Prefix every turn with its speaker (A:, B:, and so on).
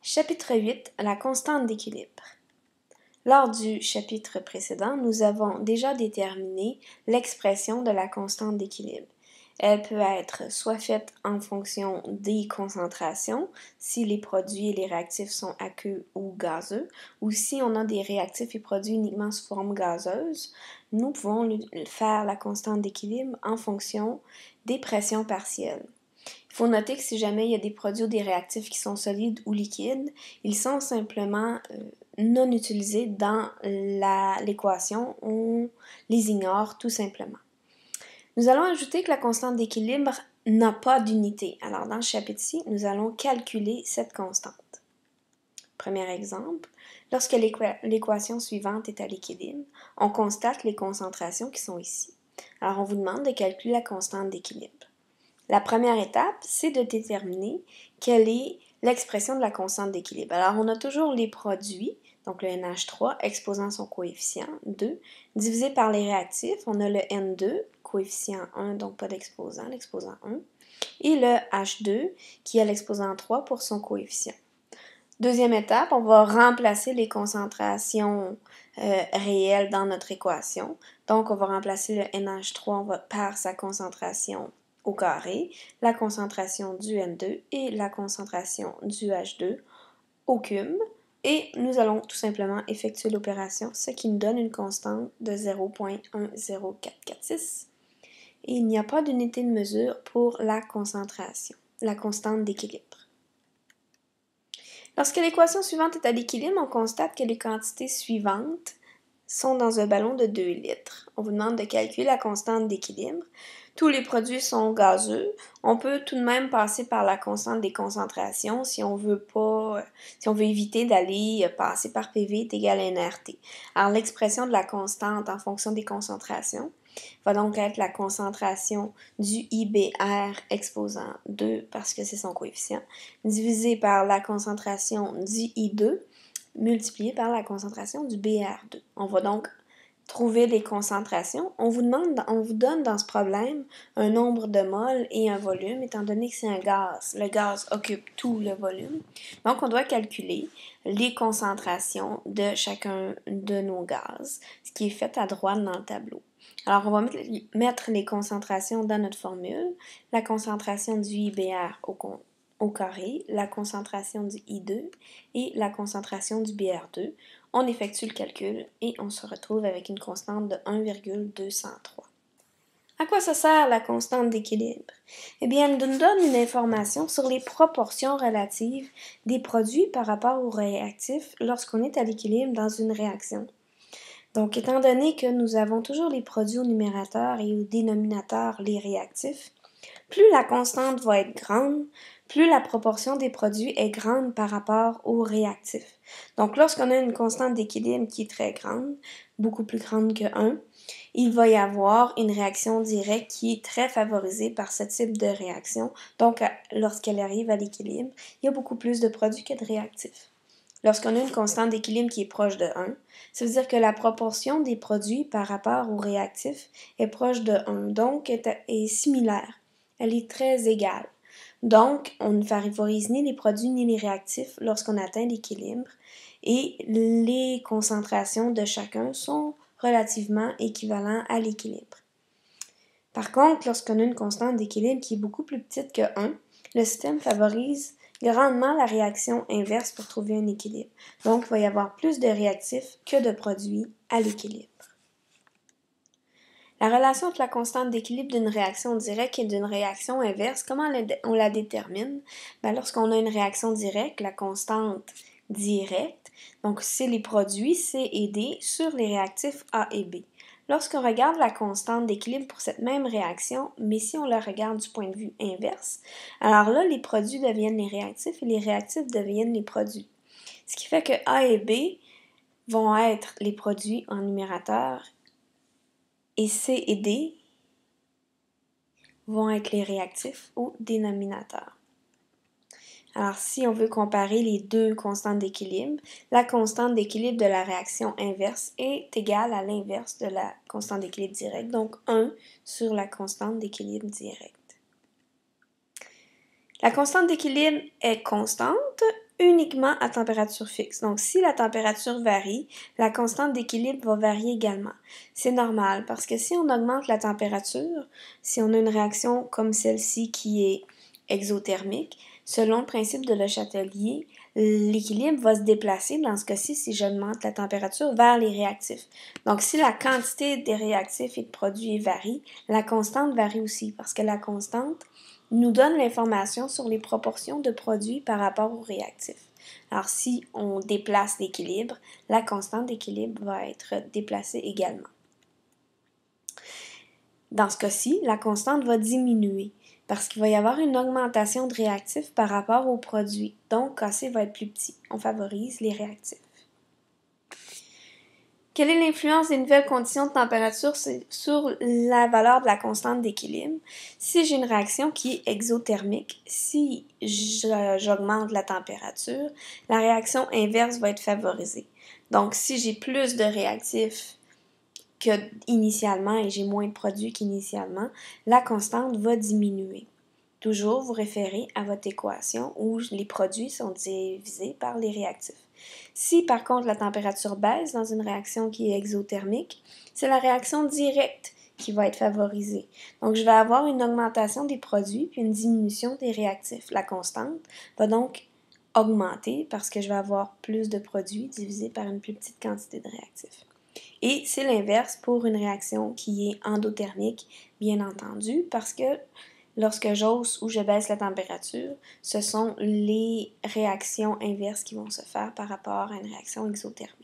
A: Chapitre 8. La constante d'équilibre. Lors du chapitre précédent, nous avons déjà déterminé l'expression de la constante d'équilibre. Elle peut être soit faite en fonction des concentrations, si les produits et les réactifs sont aqueux ou gazeux, ou si on a des réactifs et produits uniquement sous forme gazeuse, nous pouvons faire la constante d'équilibre en fonction des pressions partielles. Il faut noter que si jamais il y a des produits ou des réactifs qui sont solides ou liquides, ils sont simplement non utilisés dans l'équation, on les ignore tout simplement. Nous allons ajouter que la constante d'équilibre n'a pas d'unité. Alors dans ce chapitre-ci, nous allons calculer cette constante. Premier exemple, lorsque l'équation suivante est à l'équilibre, on constate les concentrations qui sont ici. Alors on vous demande de calculer la constante d'équilibre. La première étape, c'est de déterminer quelle est l'expression de la constante d'équilibre. Alors, on a toujours les produits, donc le NH3 exposant son coefficient 2, divisé par les réactifs, on a le N2, coefficient 1, donc pas d'exposant, l'exposant 1, et le H2 qui a l'exposant 3 pour son coefficient. Deuxième étape, on va remplacer les concentrations réelles dans notre équation. Donc, on va remplacer le NH3 par sa concentration au carré, la concentration du N2 et la concentration du H2 au cube. Et nous allons tout simplement effectuer l'opération, ce qui nous donne une constante de 0,10446. Et il n'y a pas d'unité de mesure pour la concentration, la constante d'équilibre. Lorsque l'équation suivante est à l'équilibre, on constate que les quantités suivantes sont dans un ballon de 2 litres. On vous demande de calculer la constante d'équilibre. Tous les produits sont gazeux. On peut tout de même passer par la constante des concentrations si on veut éviter d'aller passer par PV est égal à nRT. Alors l'expression de la constante en fonction des concentrations va donc être la concentration du IBR exposant 2 parce que c'est son coefficient, divisé par la concentration du I2 multiplié par la concentration du BR2. On va donc trouver les concentrations. On vous donne dans ce problème un nombre de moles et un volume, étant donné que c'est un gaz. Le gaz occupe tout le volume. Donc, on doit calculer les concentrations de chacun de nos gaz, ce qui est fait à droite dans le tableau. Alors, on va mettre les concentrations dans notre formule. La concentration du IBR au carré, la concentration du I2 et la concentration du BR2. On effectue le calcul et on se retrouve avec une constante de 1,203. À quoi ça sert la constante d'équilibre? Eh bien, elle nous donne une information sur les proportions relatives des produits par rapport aux réactifs lorsqu'on est à l'équilibre dans une réaction. Donc, étant donné que nous avons toujours les produits au numérateur et au dénominateur les réactifs, plus la constante va être grande, plus la proportion des produits est grande par rapport aux réactifs. Donc, lorsqu'on a une constante d'équilibre qui est très grande, beaucoup plus grande que 1, il va y avoir une réaction directe qui est très favorisée par ce type de réaction. Donc, lorsqu'elle arrive à l'équilibre, il y a beaucoup plus de produits que de réactifs. Lorsqu'on a une constante d'équilibre qui est proche de 1, ça veut dire que la proportion des produits par rapport aux réactifs est proche de 1, donc est similaire. Elle est très égale. Donc, on ne favorise ni les produits ni les réactifs lorsqu'on atteint l'équilibre et les concentrations de chacun sont relativement équivalentes à l'équilibre. Par contre, lorsqu'on a une constante d'équilibre qui est beaucoup plus petite que 1, le système favorise grandement la réaction inverse pour trouver un équilibre. Donc, il va y avoir plus de réactifs que de produits à l'équilibre. La relation entre la constante d'équilibre d'une réaction directe et d'une réaction inverse, comment on la détermine? Lorsqu'on a une réaction directe, la constante directe, donc c'est les produits C et D sur les réactifs A et B. Lorsqu'on regarde la constante d'équilibre pour cette même réaction, mais si on la regarde du point de vue inverse, alors là, les produits deviennent les réactifs et les réactifs deviennent les produits. Ce qui fait que A et B vont être les produits en numérateur et C et D vont être les réactifs au dénominateur. Alors, si on veut comparer les deux constantes d'équilibre, la constante d'équilibre de la réaction inverse est égale à l'inverse de la constante d'équilibre directe, donc 1 sur la constante d'équilibre directe. La constante d'équilibre est constante uniquement à température fixe. Donc, si la température varie, la constante d'équilibre va varier également. C'est normal parce que si on augmente la température, si on a une réaction comme celle-ci qui est exothermique, selon le principe de Le Chatelier, l'équilibre va se déplacer, dans ce cas-ci, si j'augmente la température, vers les réactifs. Donc, si la quantité des réactifs et de produits varie, la constante varie aussi, parce que la constante nous donne l'information sur les proportions de produits par rapport aux réactifs. Alors, si on déplace l'équilibre, la constante d'équilibre va être déplacée également. Dans ce cas-ci, la constante va diminuer parce qu'il va y avoir une augmentation de réactifs par rapport aux produits. Donc, KC va être plus petit. On favorise les réactifs. Quelle est l'influence des nouvelles conditions de température sur la valeur de la constante d'équilibre? Si j'ai une réaction qui est exothermique, si j'augmente la température, la réaction inverse va être favorisée. Donc, si j'ai plus de réactifs qu'initialement et j'ai moins de produits qu'initialement, la constante va diminuer. Toujours vous référez à votre équation où les produits sont divisés par les réactifs. Si par contre la température baisse dans une réaction qui est exothermique, c'est la réaction directe qui va être favorisée. Donc je vais avoir une augmentation des produits puis une diminution des réactifs. La constante va donc augmenter parce que je vais avoir plus de produits divisés par une plus petite quantité de réactifs. Et c'est l'inverse pour une réaction qui est endothermique, bien entendu, parce que lorsque j'hausse ou je baisse la température, ce sont les réactions inverses qui vont se faire par rapport à une réaction exothermique.